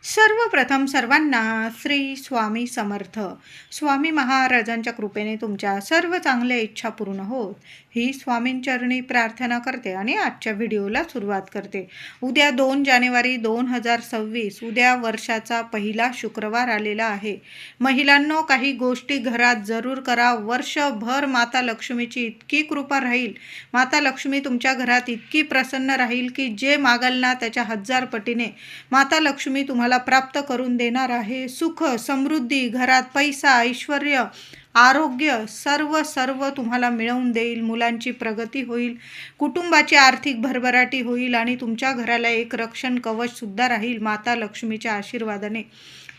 सर्वप्रथम सर्वांना श्री स्वामी समर्थ. स्वामी महाराजांच्या कृपेने तुमच्या सर्व चांगल्या इच्छा पूर्ण होत ही स्वामींचरणी प्रार्थना करते आणि आजच्या व्हिडिओला सुरुवात करते. उद्या 2 जानेवारी 2026 उद्या वर्षाचा पहिला शुक्रवार आलेला आहे. महिलांनो, काही गोष्टी घरात जरूर करा. वर्षभर माता लक्ष्मीची इतकी कृपा राहील, माता लक्ष्मी तुमच्या घरात इतकी प्रसन्न राहील की जे मागाल ना त्याच्या 1000 पटीने माता लक्ष्मी तुम्हाला प्राप्त करून देणार आहे. सुख, समृद्धी, घरात पैसा, ऐश्वर्य, आरोग्य सर्व तुम्हाला मिळवून देईल. मुलांची प्रगती होईल, कुटुंबाची आर्थिक भरभराटी होईल आणि तुमच्या घराला एक रक्षण कवच सुद्धा राहील माता लक्ष्मीच्या आशीर्वादाने.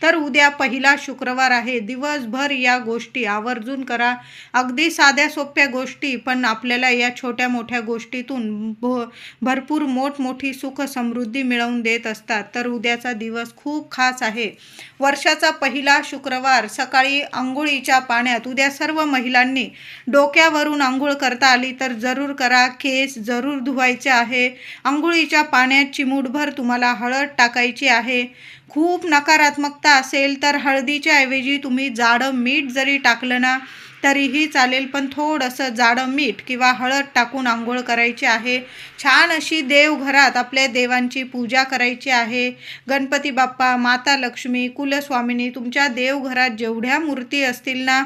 तर उद्या पहिला शुक्रवार आहे. दिवसभर या गोष्टी आवर्जून करा. अगदी साध्या सोप्या गोष्टी, पण आपल्याला या छोट्या मोठ्या गोष्टीतून भरपूर मोठी सुख समृद्धी मिळवून देत असतात. तर उद्याचा दिवस खूप खास आहे. वर्षाचा पहिला शुक्रवार. सकाळी अंघोळीच्या पाण्यात उद्या सर्व महिलांनी डोक्यावरून अंघोळ करता आली तर जरूर करा. केस जरूर धुवायचे आहे. अंघोळीच्या पाण्यात चिमूटभर तुम्हाला हळद टाकायची आहे. खूप नकारात्मकता असेल तर हळदीच्या ऐवजी तुम्ही जाडं मीठ जरी टाकलं ना तरीही चालेल, पण थोडंसं जाडं मीठ किंवा हळद टाकून आंघोळ करायची आहे. छान अशी देवघरात आपल्या देवांची पूजा करायची आहे. गणपती बाप्पा, माता लक्ष्मी, कुलस्वामिनी, तुमच्या देवघरात जेवढ्या मूर्ती असतील ना,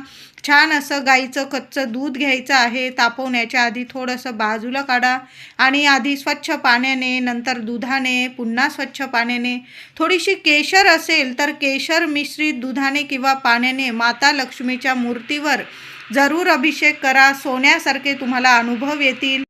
छान असं गाईचं कच्चं दूध घ्यायचं आहे. तापवण्याच्या आधी थोडंसं बाजूला काढा आणि आधी स्वच्छ पाण्याने, नंतर दुधाने, पुन्हा स्वच्छ पाण्याने, थोडीशी केशर असेल तर केशर मिश्रित दुधाने किंवा पाण्याने माता लक्ष्मीच्या मूर्तीवर जरूर अभिषेक करा. सोन्यासारखे तुम्हाला अनुभव येतील.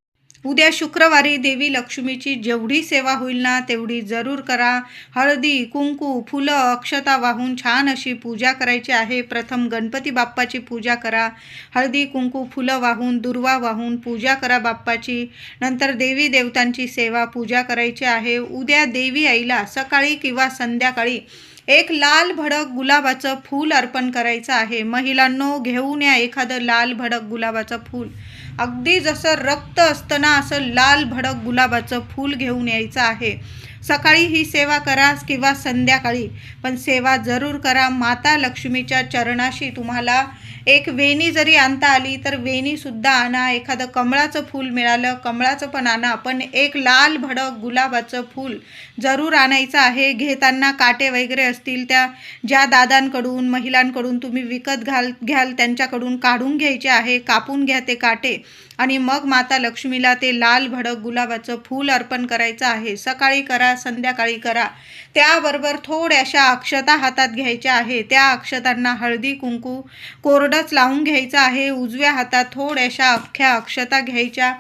उद्या शुक्रवारी देवी लक्ष्मीची जेवढी सेवा होईल ना तेवढी जरूर करा. हळदी, कुंकू, फुलं, अक्षता वाहून छान अशी पूजा करायची आहे. प्रथम गणपती बाप्पाची पूजा करा. हळदी, कुंकू, फुलं वाहून, दुर्वा वाहून पूजा करा बाप्पाची. नंतर देवी देवतांची सेवा पूजा करायची आहे. उद्या देवी आईला सकाळी किंवा संध्याकाळी एक लाल भडक गुलाबाचं फूल अर्पण करायचं आहे. महिलांनो, घेऊन या एखादं लाल भडक गुलाबाचं फूल. अगदी जसं रक्त असतं ना असं लाल भडक गुलाबाचं फूल घेऊन यायचं आहे. सकाळी ही सेवा करा किंवा संध्याकाळी, पण सेवा जरूर करा. माता लक्ष्मीच्या चरणाशी तुम्हाला एक वेणी जरी आणता आली तर वेणीसुद्धा आणा. एखादं कमळाचं फूल मिळालं, कमळाचं पण आणा, पण एक लाल भडक गुलाबाचं फूल जरूर आणायचं आहे. घेताना काटे वगैरे असतील त्या ज्या दादांकडून, महिलांकडून तुम्ही विकत घ्याल त्यांच्याकडून काढून घ्यायचे आहे. कापून घ्या ते काटे आणि मग माता लक्ष्मीला ते लाल भडक गुलाबाचं फूल अर्पण करायचं आहे. सकाळी करा, संध्याकाळी करा. त्याबरोबर थोड्याशा अक्षता हातात घ्यायच्या आहे. त्या अक्षतांना हळदी कुंकू कोरडंच लावून घ्यायचं आहे. उजव्या हातात थोड्याशा अख्ख्या अक्षता घ्यायच्या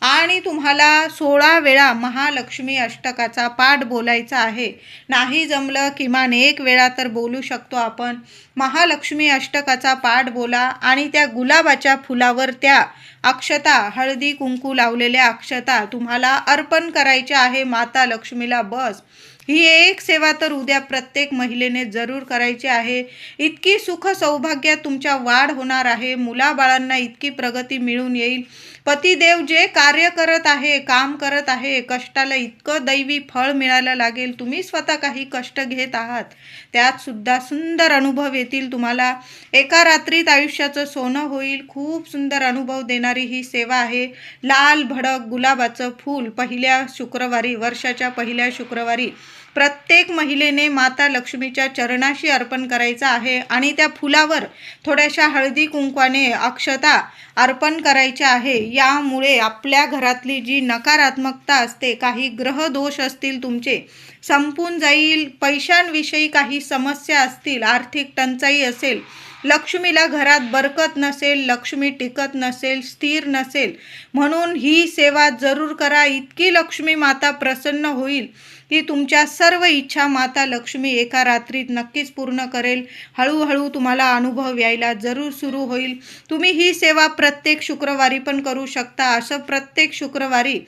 आणि तुम्हाला 16 वेळा महालक्ष्मी अष्टकाचा पाठ बोलायचा आहे. नाही जमलं किमान 1 वेळा तर बोलू शकतो आपण. महालक्ष्मी अष्टकाचा पाठ बोला आणि त्या गुलाबाच्या फुलावर त्या अक्षता, हळदी कुंकू लावलेल्या अक्षता तुम्हाला अर्पण करायच्या आहे माता लक्ष्मीला. बस ही एक सेवा तर उद्या प्रत्येक महिलेने जरूर करायची आहे. इतकी सुख सौभाग्यात तुमच्या वाढ होणार आहे. मुलाबाळांना इतकी प्रगती मिळून येईल. पतिदेव जे कार्य करत आहे, काम करत आहे, कष्टाला इतकं दैवी फळ मिळायला लागेल. तुम्ही स्वतः काही कष्ट घेत आहात त्यात सुद्धा सुंदर अनुभव येतील तुम्हाला. एका रात्रीत आयुष्याचं सोनं होईल. खूप सुंदर अनुभव देणारी ही सेवा आहे. लाल भडक गुलाबाचं फूल पहिल्या शुक्रवारी, वर्षाच्या पहिल्या शुक्रवारी प्रत्येक महिलेने माता लक्ष्मीच्या चरणाशी अर्पण करायचं आहे आणि त्या फुलावर थोड्याशा हळदी कुंकवाने अक्षता अर्पण करायच्या आहे. यामुळे आपल्या घरातली जी नकारात्मकता असते, काही ग्रह दोष असतील तुमचे, संपून जाईल. पैशांविषयी काही समस्या असतील, आर्थिक टंचाई असेल, लक्ष्मीला घरात बरकत नसेल, लक्ष्मी टिकत नसेल, स्थिर नसेल, म्हणून ही सेवा जरूर करा. इतकी लक्ष्मी माता प्रसन्न होईल की तुमच्या सर्व इच्छा माता लक्ष्मी एका रात्रीत नक्कीच पूर्ण करेल. हळूहळू तुम्हाला अनुभव यायला जरूर सुरू होईल. तुम्ही ही सेवा प्रत्येक शुक्रवारी पण करू शकता. असं प्रत्येक शुक्रवारी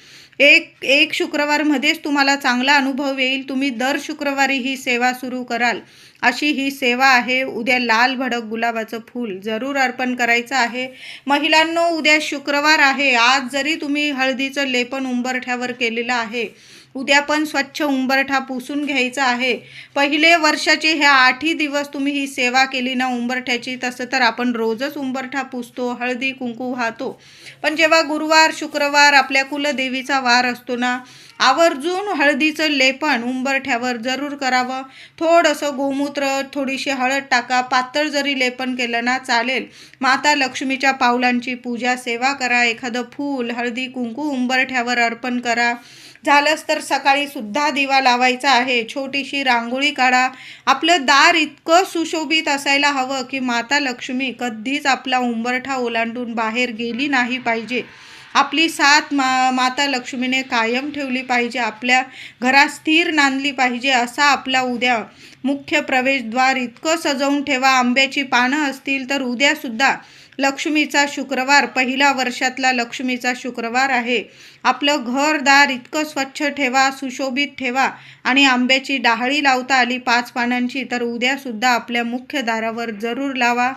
एक शुक्रवारमध्येच तुम्हाला चांगला अनुभव येईल. तुम्ही दर शुक्रवारी ही सेवा सुरू कराल अशी ही सेवा आहे. उद्या लाल भडक गुलाबाचं फूल जरूर अर्पण करायचं आहे. महिलांनो, उद्या शुक्रवार आहे. आज जरी तुम्ही हळदीचं लेपन उंबरठ्यावर केलेलं आहे उद्या पण स्वच्छ उंबरठा पुसून घ्यायचा आहे. पहिले वर्षाचे ह्या 8ही दिवस तुम्ही ही सेवा केली ना उंबरठ्याची, तसं तर आपण रोजच उंबरठा पुसतो, हळदी कुंकू वाहतो. पण जेव्हा गुरुवार शुक्रवार आपल्या कुलदेवीचा वार असतो ना, आवर्जून हळदीचं लेपन उंबरठ्यावर जरूर करावं. थोडंसं गोमूत्र, थोडीशी हळद टाका, पातळ जरी लेपन केलं ना चालेल. माता लक्ष्मीच्या पावलांची पूजा सेवा करा. एखादं फूल, हळदी कुंकू उंबरठ्यावर अर्पण करा. झालंच तर सकाळी सुद्धा दिवा लावायचा आहे. छोटीशी रांगोळी काढा. आपलं दार इतकं सुशोभित असायला हवं की माता लक्ष्मी कधीच आपला उंबरठा ओलांडून बाहेर गेली नाही पाहिजे. आपली साथ माता लक्ष्मीने कायम ठेवली पाहिजे. आपल्या घरात स्थिर नांदली पाहिजे. असा आपला उद्या मुख्य प्रवेशद्वार इतकं सजवून ठेवा. आंब्याची पानं असतील तर उद्यासुद्धा लक्ष्मीचा शुक्रवार, पहिला वर्षातला लक्ष्मीचा शुक्रवार आहे. आपलं घरदार इतकं स्वच्छ ठेवा, सुशोभित ठेवा. आणि आंब्याची डहाळी लावता आली 5 पानांची तर उद्यासुद्धा आपल्या मुख्य दारावर जरूर लावा.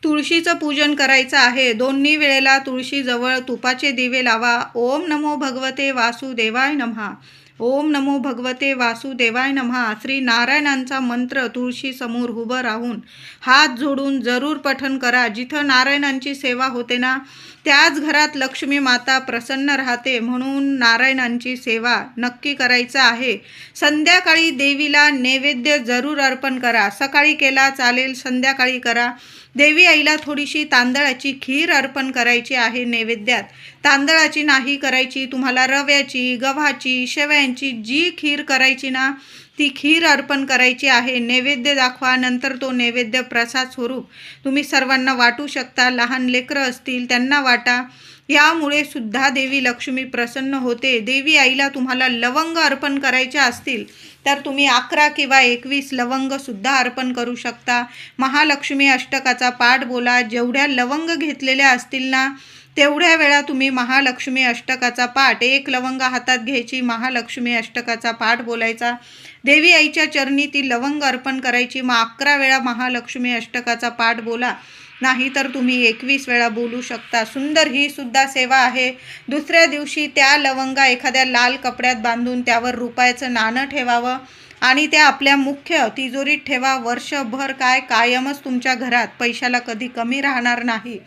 तुळशीचं पूजन करायचं आहे. दोन्ही वेळेला तुळशीजवळ तुपाचे दिवे लावा. ओम नमो भगवते वासुदेवाय नमः. ओम नमो भगवते वासुदेवाय नमः. श्री नारायणांचा मंत्र तुळशी समोर उभं राहून हात जोडून जरूर पठण करा. जिथं नारायणांची सेवा होते ना, त्याच घरात लक्ष्मी माता प्रसन्न राहते. म्हणून नारायणांची सेवा नक्की करायचं आहे. संध्याकाळी देवीला नैवेद्य जरूर अर्पण करा. सकाळी केला चालेल, संध्याकाळी करा. देवी आईला थोडीशी तांदळाची खीर अर्पण करायची आहे नैवेद्यात. तांदळाची नाही करायची, तुम्हाला रव्याची, गव्हाची, शेवयांची जी खीर करायची ना, ती खीर अर्पण करायची आहे. नैवेद्य दाखवा. नंतर तो नैवेद्य प्रसाद स्वरूप तुम्ही सर्वांना वाटू शकता. लहान लेकरं असतील त्यांना वाटा. यामुळे सुद्धा देवी लक्ष्मी प्रसन्न होते. देवी आईला तुम्हाला लवंग अर्पण करायचे असतील तर तुम्ही 11 किंवा 21 लवंगसुद्धा अर्पण करू शकता. महालक्ष्मी अष्टकाचा पाठ बोला. जेवढ्या लवंग घेतलेल्या असतील ना, तेवढ्या वेळा तुम्ही महालक्ष्मी अष्टकाचा पाठ, 1 लवंग हातात घ्यायची, महालक्ष्मी अष्टकाचा पाठ बोलायचा. देवी आईच्या चरणी ती लवंग अर्पण करायची. मग 11 वेळा महालक्ष्मी अष्टकाचा पाठ बोला. नाही तर तुम्ही 21 वेळा बोलू शकता. सुंदर ही सुद्धा सेवा आहे. दुसऱ्या दिवशी त्या लवंगा एखाद्या लाल कपड्यात बांधून त्यावर रुपयाचं नाणं ठेवावं आणि त्या आपल्या मुख्य तिजोरीत ठेवा. वर्षभर कायमच तुमच्या घरात पैशाला कधी कमी राहणार नाही.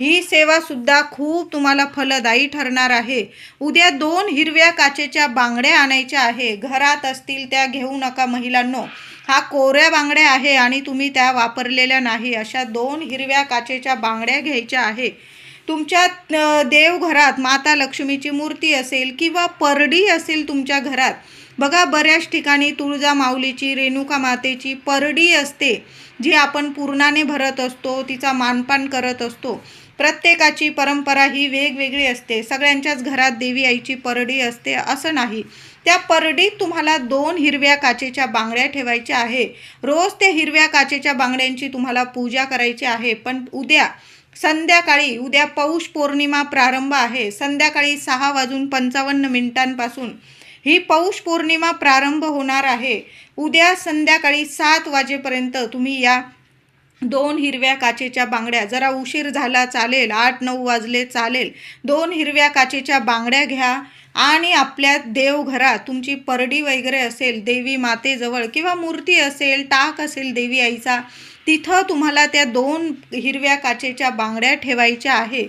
ही सेवासुद्धा खूप तुम्हाला फलदायी ठरणार आहे. उद्या 2 हिरव्या काचेच्या बांगड्या आणायच्या आहे. घरात असतील त्या घेऊ नका महिलांनो. हा कोऱ्या बांगड्या आहे आणि तुम्ही त्या वापरलेल्या नाही. अशा 2 हिरव्या काचेच्या बांगड्या घ्यायच्या आहे. तुमच्या देवघरात माता लक्ष्मीची मूर्ती असेल किंवा परडी असेल तुमच्या घरात, बघा बऱ्याच ठिकाणी तुळजा माऊलीची, रेणुका मातेची परडी असते, जी आपण पूर्णाने भरत असतो, तिचा मानपान करत असतो. प्रत्येकाची परंपरा ही वेगवेगळी असते. सगळ्यांच्याच घरात देवी आईची परडी असते असं नाही. त्या परडीत तुम्हाला 2 हिरव्या काचेच्या बांगड्या ठेवायच्या आहे. रोज त्या हिरव्या काचेच्या बांगड्यांची तुम्हाला पूजा करायची आहे. पण उद्या संध्याकाळी, उद्या पौष पौर्णिमा प्रारंभ आहे. संध्याकाळी 6:55 ही पौष पौर्णिमा प्रारंभ होणार आहे. उद्या संध्याकाळी 7 वाजेपर्यंत तुम्ही या 2 हिरव्या काचेच्या बांगड्या, जरा उशीर झाला चालेल, 8-9 वाजले चालेल, 2 हिरव्या काचेच्या बांगड्या घ्या आणि आपल्या देवघरात तुमची परडी वगैरे असेल, देवी मातेजवळ किंवा मूर्ती असेल, टाक असेल देवी आईचा, तिथं तुम्हाला त्या 2 हिरव्या काचेच्या बांगड्या ठेवायच्या आहे.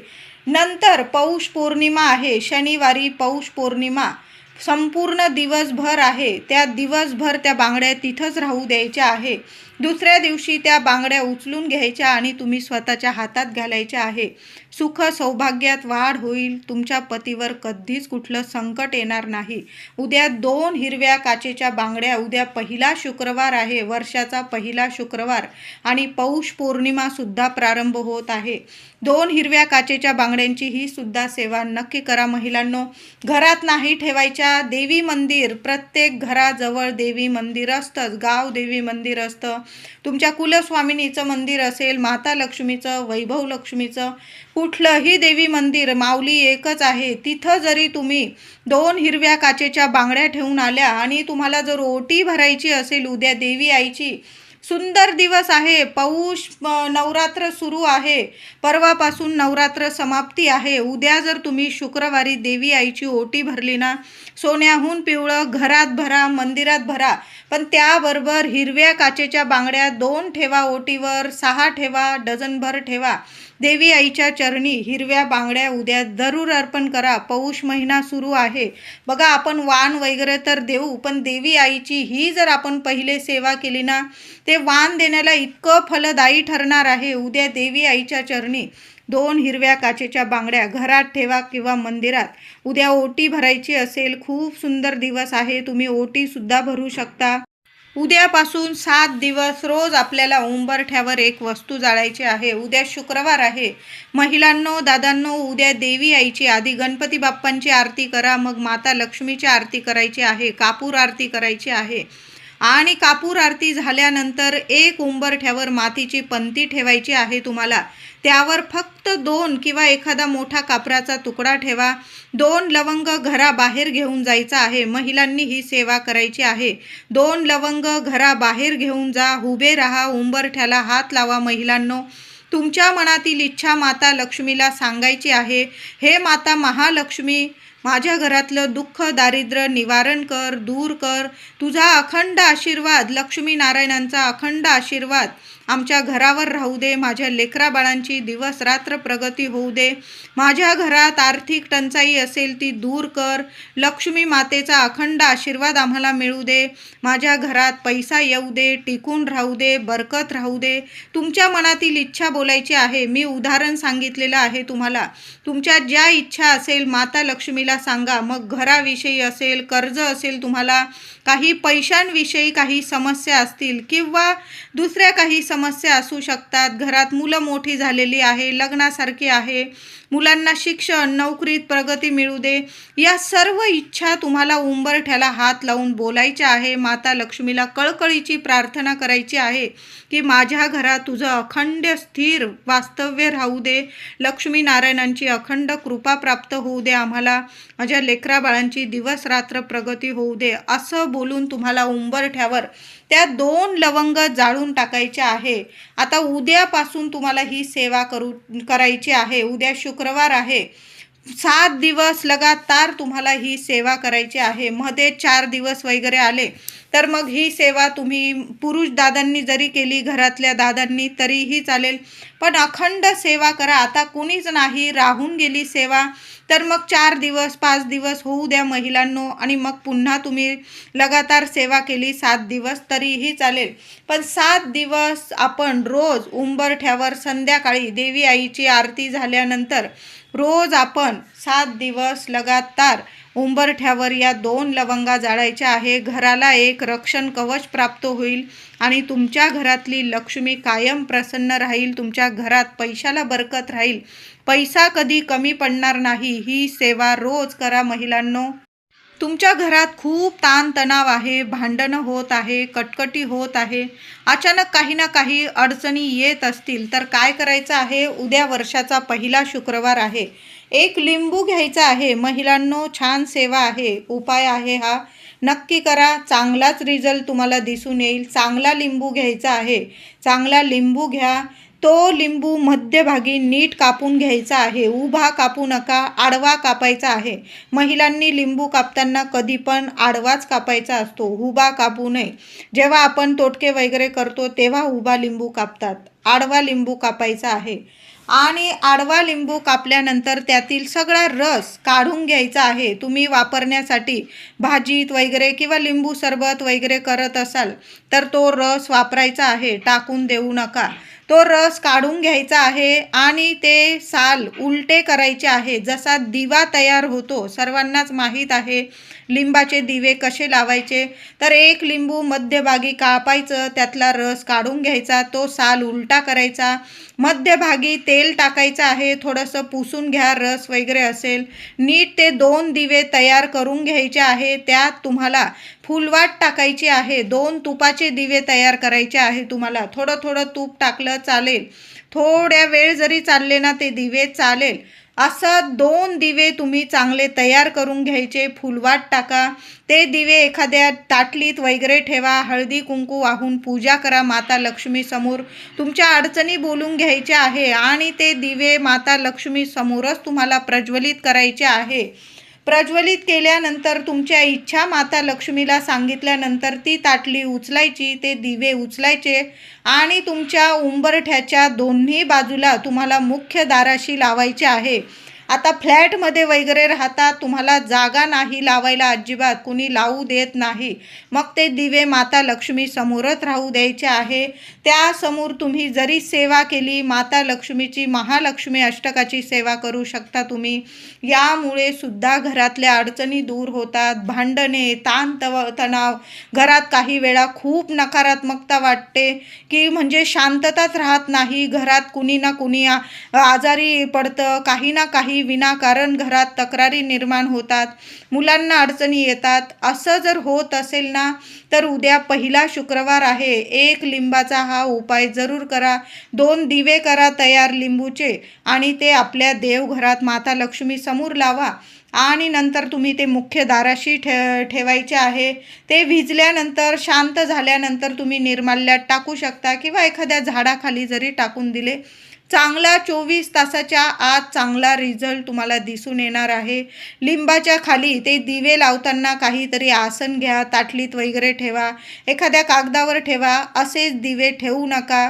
नंतर पौष पौर्णिमा आहे. शनिवारी पौष पौर्णिमा संपूर्ण दिवसभर आहे. त्या दिवसभर त्या बांगड्या तिथंच राहू द्यायच्या आहे. दुसऱ्या दिवशी त्या बांगड्या उचलून घ्यायच्या आणि तुम्ही स्वतःच्या हातात घालायच्या आहे. सुख सौभाग्यात वाढ होईल. तुमच्या पतीवर कधीच कुठलं संकट येणार नाही. उद्या 2 हिरव्या काचेच्या बांगड्या. उद्या पहिला शुक्रवार आहे, वर्षाचा पहिला शुक्रवार आणि पौष पौर्णिमासुद्धा प्रारंभ होत आहे. 2 हिरव्या काचेच्या बांगड्यांची ही सुद्धा सेवा नक्की करा महिलांनो. घरात नाही ठेवायच्या. देवी मंदिर, प्रत्येक घराजवळ देवी मंदिर असतंच. गाव देवी मंदिर असतं. तुमच्या कुलस्वामिनीचं मंदिर असेल, माता लक्ष्मीचं, वैभव लक्ष्मीचं, कुठलंही देवी मंदिर, माऊली एकच आहे, तिथं जरी तुम्ही 2 हिरव्या काचेच्या बांगड्या ठेवून आल्या आणि तुम्हाला जर ओटी भरायची असेल उद्या देवी आईची, सुंदर दिवस आहे. पौष नवरात्र सुरू आहे. परवापासून नवरात्र समाप्ती आहे. उद्या जर तुम्ही शुक्रवारी देवी आईची ओटी भरली ना, सोन्याहून पिवळं घरात भरा, मंदिरात भरा, पण त्याबरोबर हिरव्या काचेच्या बांगड्या 2 ठेवा ओटीवर, 6 ठेवा, डझनभर ठेवा. देवी आईच्या चरणी हिरव्या बांगड्या उद्या जरूर अर्पण करा. पौष महिना सुरू आहे. बघा, आपण वाण वगैरे तर देऊ, पण देवी आईची ही जर आपण पहिले सेवा केली ना, ते वाण देण्याला इतकं फलदायी ठरणार आहे. उद्या देवी आईच्या चरणी 2 हिरव्या काचेच्या बांगड्या घरात ठेवा किंवा मंदिरात. उद्या ओटी भरायची असेल, खूप सुंदर दिवस आहे. तुम्ही ओटीसुद्धा भरू शकता. उद्यापासून 7 दिवस रोज आपल्याला उंबरठ्यावर एक वस्तू जाळायची आहे. उद्या शुक्रवार आहे. महिलांनो, दादांनो, उद्या देवी आईची आधी गणपती बाप्पांची आरती करा, मग माता लक्ष्मीची आरती करायची आहे, कापूर आरती करायची आहे. आणि कापूर आरती झाल्यानंतर एक उंबरठ्यावर मातीची पंती ठेवायची आहे तुम्हाला. त्यावर फक्त 2 किंवा एखादा मोठा कापराचा तुकडा ठेवा. 2 लवंग घराबाहेर घेऊन जायचं आहे. महिलांनी ही सेवा करायची आहे. 2 लवंग घराबाहेर घेऊन जा. उभे राहा, उंबरठ्याला हात लावा. महिलांनो, तुमच्या मनातील इच्छा माता लक्ष्मीला सांगायची आहे. हे माता महालक्ष्मी, माझ्या घरातलं दुःख दारिद्र्य निवारण कर, दूर कर. तुझा अखंड आशीर्वाद, लक्ष्मी नारायणांचा अखंड आशीर्वाद आमच्या घरावर राहू दे. माझ्या लेकराबाळांची दिवस रात्र प्रगती होऊ दे. माझ्या घरात आर्थिक टंचाई असेल ती दूर कर. लक्ष्मी मातेचा अखंड आशीर्वाद आम्हाला मिळू दे. माझ्या घरात पैसा येऊ दे, टिकून राहू दे, बरकत राहू दे. तुमच्या मनातील इच्छा बोलायची आहे. मी उदाहरण सांगितलेलं आहे तुम्हाला. तुमच्या ज्या इच्छा असेल माता लक्ष्मीला सांगा. मग घराविषयी असेल, कर्ज असेल, तुम्हाला काही पैशांविषयी काही समस्या असतील किंवा दुसऱ्या काही समस्या असू शकतात. घरात मुलं मोठी झालेली आहे, लग्नासारखी आहे, मुलांना शिक्षण, नोकरीत प्रगती मिळू दे. या सर्व इच्छा तुम्हाला उंबरठ्याला हात लावून बोलायच्या आहे. माता लक्ष्मीला कळकळीची प्रार्थना करायची आहे की माझ्या घरात तुझं अखंड स्थिर वास्तव्य राहू दे. लक्ष्मी नारायणांची अखंड कृपा प्राप्त होऊ दे आम्हाला. माझ्या लेकराबाळांची दिवस रात्र प्रगती होऊ दे. असं बोलून तुम्हाला उंबरठ्यावर त्या 2 लवंग जाळून टाकायच्या आहे. आता उद्यापासून तुम्हाला ही सेवा करायची आहे. उद्या शुक्रवार आहे. 7 दिवस लगातार तुम्हाला ही सेवा करायची आहे. मध्ये 4 दिवस वगैरे आले तर मग ही सेवा तुम्ही पुरुष दादांनी जरी केली, घरातल्या दादांनी, तरीही चालेल. पण अखंड सेवा करा. आता कुणीच नाही, राहून गेली सेवा, तर मग 4 दिवस 5 दिवस होऊ द्या महिलांनो, आणि मग पुन्हा तुम्ही लगातार सेवा केली 7 दिवस तरीही चालेल. पण 7 दिवस आपण रोज उंबरठ्यावर संध्याकाळी देवी आईची आरती झाल्यानंतर रोज आपण 7 दिवस लगातार उंबरठ्यावर या 2 लवंगा जाळायच्या आहे. घराला एक रक्षण कवच प्राप्त होईल आणि तुमच्या घरातली लक्ष्मी कायम प्रसन्न राहील. तुमच्या घरात पैशाला बरकत राहील. पैसा कधी कमी पडणार नाही. ही सेवा रोज करा महिलांनो. तुमच्या घरात खूप ताणतणाव आहे, भांडणं होत आहे, कटकटी होत आहे, अचानक काही ना काही अडचणी येत असतील, तर काय करायचं आहे? उद्या वर्षाचा पहिला शुक्रवार आहे. एक लिंबू घ्यायचा आहे महिलांनो. छान सेवा आहे, उपाय आहे हा. नक्की करा, चांगलाच रिझल्ट तुम्हाला दिसून येईल. चांगला लिंबू घ्यायचा आहे. चांगला लिंबू घ्या. तो लिंबू मध्यभागी नीट कापून घ्यायचा आहे. उभा कापू नका, आडवा कापायचा आहे. महिलांनी लिंबू कापताना कधी पण आडवाच कापायचा असतो, उभा कापू नये. जेव्हा आपण तोटके वगैरे करतो तेव्हा उभा लिंबू कापतात, आडवा लिंबू कापायचा आहे. आणि आडवा लिंबू कापल्यानंतर त्यातील सगळा रस काढून घ्यायचा आहे. तुम्ही वापरण्यासाठी भाजीत वगैरे किंवा लिंबू सरबत वगैरे करत असाल तर तो रस वापरायचा आहे, टाकून देऊ नका. तो रस काढून घ्यायचा आहे आणि ते साल उलटे करायचे आहे. जसा दिवा तयार होतो, सर्वांनाच माहीत आहे लिंबाचे दिवे कसे लावायचे. तर एक लिंबू मध्यभागी कापायचं, त्यातला रस काढून घ्यायचा, तो साल उलटा करायचा, मध्यभागी तेल टाकायचं आहे, थोडंसं पुसून घ्या रस वगैरे असेल. नीट ते 2 दिवे तयार करून घ्यायचे आहे. त्यात तुम्हाला फुलवात टाकायची आहे. 2 तुपाचे दिवे तयार करायचे आहे तुम्हाला. थोडं थोडं तूप टाकलं चालेल, थोड्या वेळ जरी चालले ना ते दिवे चालेल. असं 2 दिवे तुम्ही चांगले तयार करून घ्यायचे. फुलवात टाका. ते दिवे एखाद्या ताटलीत वगैरे ठेवा. हळदी कुंकू वाहून पूजा करा माता लक्ष्मी समोर. तुमच्या अडचणी बोलून घ्यायच्या आहे आणि ते दिवे माता लक्ष्मी समोरच तुम्हाला प्रज्वलित करायचे आहे. प्रज्वलित केल्यानंतर तुमच्या इच्छा माता लक्ष्मीला सांगितल्यानंतर ती ताटली उचलायची, ते दिवे उचलायचे आणि तुमच्या उंबरठ्याच्या दोन्ही बाजूला तुम्हाला मुख्य दाराशी लावायचे आहे. आता फ्लॅटमध्ये वगैरे राहतात, तुम्हाला जागा नाही लावायला अजिबात, कुणी लावू देत नाही, मग ते दिवे माता लक्ष्मी समोरच राहू द्यायचे आहे. त्यासमोर तुम्ही जरी सेवा केली, माता लक्ष्मीची महालक्ष्मी अष्टकाची सेवा करू शकता तुम्ही. यामुळे सुद्धा घरातल्या अडचणी दूर होतात. भांडणे, तणाव, घरात काही वेळा खूप नकारात्मकता वाटते की म्हणजे शांतताच राहत नाही. घरात कुणी ना कुणी आजारी पडतं, काही ना काही विनाकारण घरात तक्रारी निर्माण होतात, मुलांना अडचणी येतात. असं जर होत असेल ना तर उद्या पहिला शुक्रवार आहे, 1 लिंबाचा हा उपाय जरूर करा. 2 दिवे करा तयार लिंबूचे आणि ते आपल्या देवघरात माता लक्ष्मी समोर लावा आणि नंतर तुम्ही ते मुख्य दाराशी ठेवायचे आहे. ते विझल्यानंतर शांत झाल्यानंतर तुम्ही निर्माल्यात टाकू शकता किंवा एखाद्या झाडाखाली जरी टाकून दिले, चांगला 24 तासाच्या आत चांगला रिझल्ट तुम्हाला दिसून येणार आहे. लिंबाच्या खाली ते दिवे लावताना काहीतरी आसन घ्या, ताटलीत वगैरे ठेवा, एखाद्या कागदावर ठेवा. असेच दिवे ठेवू नका.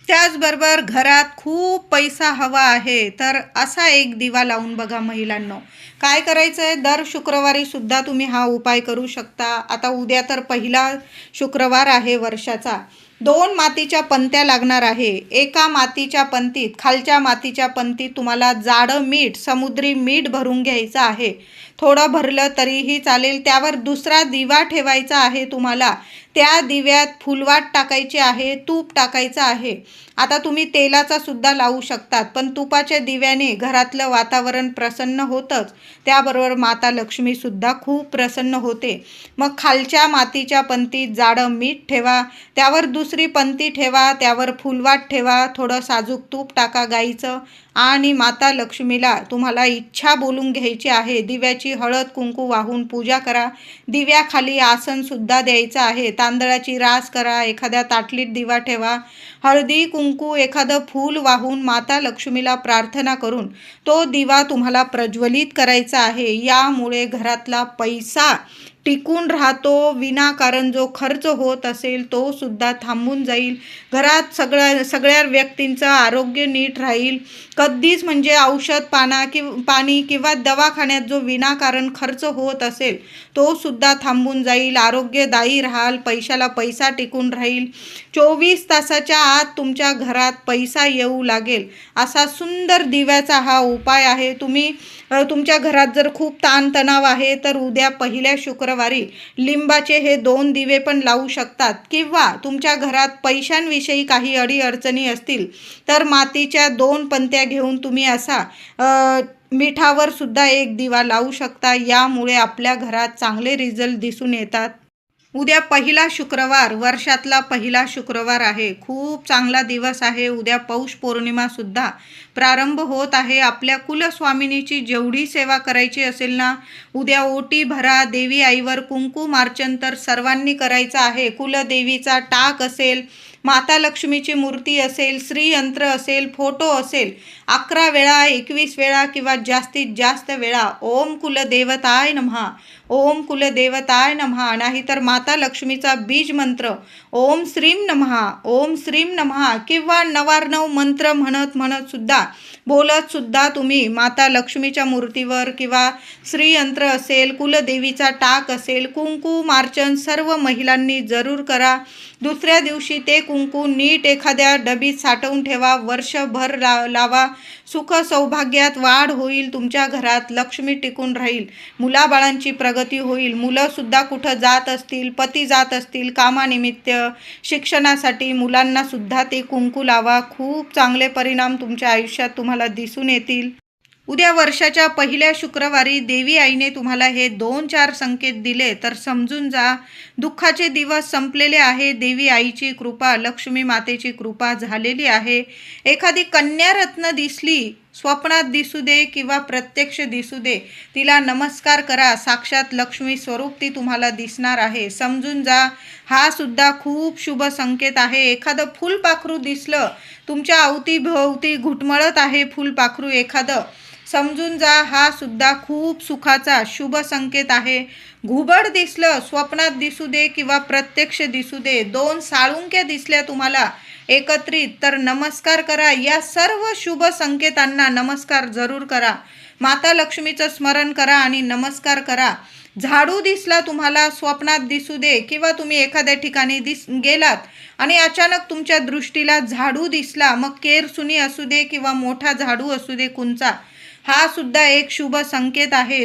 त्याचबरोबर घरात खूप पैसा हवा आहे तर असा एक दिवा लावून बघा महिलांनो. काय करायचं आहे, दर शुक्रवारी सुद्धा तुम्ही हा उपाय करू शकता. आता उद्या तर पहिला शुक्रवार आहे वर्षाचा. 2 मातीच्या पंत्या लागणार आहे. एका मातीच्या पंतीत, खालच्या मातीच्या पंतीत तुम्हाला जाडं मीठ, समुद्री मीठ भरून घ्यायचं आहे. थोडं भरलं तरीही चालेल. त्यावर दुसरा दिवा ठेवायचा आहे तुम्हाला. त्या दिव्यात फुलवात टाकायची आहे, तूप टाकायचं आहे. आता तुम्ही तेलाचा सुद्धा लावू शकतात, पण तुपाच्या दिव्याने घरातलं वातावरण प्रसन्न होतंच, त्याबरोबर माता लक्ष्मीसुद्धा खूप प्रसन्न होते. मग खालच्या मातीच्या पंतीत जाडं मीठ ठेवा, त्यावर दुसरी पंती ठेवा, त्यावर फुलवात ठेवा, थोडं साजूक तूप टाका गाईचं आणि माता लक्ष्मीला तुम्हाला इच्छा बोलून घ्यायची आहे. दिव्याची हळद कुंकू वाहून पूजा करा. दिव्याखाली आसनसुद्धा द्यायचं आहे. तांदळाची रास करा, एखाद्या ताटलीत दिवा ठेवा, हळदी कुंकू एखादं फूल वाहून माता लक्ष्मीला प्रार्थना करून तो दिवा तुम्हाला प्रज्वलित करायचा आहे. यामुळे घरातला पैसा टिकून राहतो. विनाकारण जो खर्च होत असेल तो सुद्धा थांबून जाईल. घरात सगळ्या व्यक्तींचं आरोग्य नीट राहील. कधीच म्हणजे औषध पाणी किंवा दवाखान्यात जो विनाकारण खर्च होत असेल तो सुद्धा थांबून जाईल. आरोग्यदायी राहाल, पैशाला पैसा टिकून राहील. 24 तासाच्या आत तुमच्या घरात पैसा येऊ लागेल असा सुंदर दिव्याचा हा उपाय आहे. तुम्ही तुमच्या घरात जर खूप ताणतणाव आहे तर उद्या पहिल्या शुक्रवारी लिंबाचे हे 2 दिवे पण लावू शकतात किंवा तुमच्या घरात पैशांविषयी काही अडीअडचणी असतील तर मातीच्या 2 पंत्या घेऊन तुम्ही असा मिठावर सुद्धा एक दिवा लावू शकता. यामुळे आपल्या घरात चांगले रिझल्ट दिसून येतात. उद्या पहिला शुक्रवार, वर्षातला पहिला शुक्रवार आहे. खूप चांगला दिवस आहे. उद्या पौष पौर्णिमासुद्धा प्रारंभ होत आहे. आपल्या कुलस्वामिनीची जेवढी सेवा करायची असेल ना, उद्या ओटी भरा, देवी आईवर कुंकुमार्चन तर सर्वांनी करायचं आहे. कुलदेवीचा टाक असेल, माता लक्ष्मीची मूर्ती असेल, श्रीयंत्र असेल, फोटो असेल, 11 वेळा, 21 वेळा किंवा जास्तीत जास्त वेळा ओम कुलदेवताय नमः, ओम कुलदेवताय नमः, नाहीतर माता लक्ष्मीचा बीज मंत्र ओम श्रीम नमः, ओम श्रीम नमः किंवा नवार्णव मंत्र म्हणत सुद्धा बोलत सुद्धा तुम्ही माता लक्ष्मीच्या मूर्तीवर किंवा श्रीयंत्र असेल, कुलदेवीचा टाक असेल, कुंकुमार्चन सर्व महिलांनी जरूर करा. दुसऱ्या दिवशी ते कुंकू नीट एखाद्या डबीत साठवून ठेवा. वर्षभर लावा. सुख सौभाग्यात वाढ होईल. तुमच्या घरात लक्ष्मी टिकून राहील. मुलाबाळांची प्रगती होईल. मुलंसुद्धा कुठं जात असतील, पती जात असतील कामानिमित्त, शिक्षणासाठी, मुलांनासुद्धा ते कुंकू लावा. खूप चांगले परिणाम तुमच्या आयुष्यात तुम्हाला दिसून येतील. उद्या वर्षाच्या पहिल्या शुक्रवारी देवी आईने तुम्हाला हे 2-4 संकेत दिले तर समजून जा, दुःखाचे दिवस संपलेले आहे. देवी आईची कृपा, लक्ष्मी मातेची कृपा झालेली आहे. एखादी कन्यारत्न दिसली, स्वप्नात दिसू दे किंवा प्रत्यक्ष दिसू दे, तिला नमस्कार करा. साक्षात लक्ष्मी स्वरूप ती तुम्हाला दिसणार आहे. समजून जा, हा सुद्धा खूप शुभ संकेत आहे. एखादं फुलपाखरू दिसलं, तुमच्या अवतीभोवती घुटमळत आहे फुलपाखरू एखादं, समजून जा, हा सुद्धा खूप सुखाचा शुभ संकेत आहे. घुबड दिसलं, स्वप्नात दिसू दे किंवा प्रत्यक्ष दिसू दे, 2 साळुंक्या दिसल्या तुम्हाला एकत्रित, तर नमस्कार करा. या सर्व शुभ संकेतांना नमस्कार जरूर करा. माता लक्ष्मीचं स्मरण करा आणि नमस्कार करा. झाडू दिसला तुम्हाला, स्वप्नात दिसू दे किंवा तुम्ही एखाद्या ठिकाणी गेलात आणि अचानक तुमच्या दृष्टीला झाडू दिसला, मग केरसुनी असू दे किंवा मोठा झाडू असू दे कुंचा, हा सुद्धा एक शुभ संकेत आहे.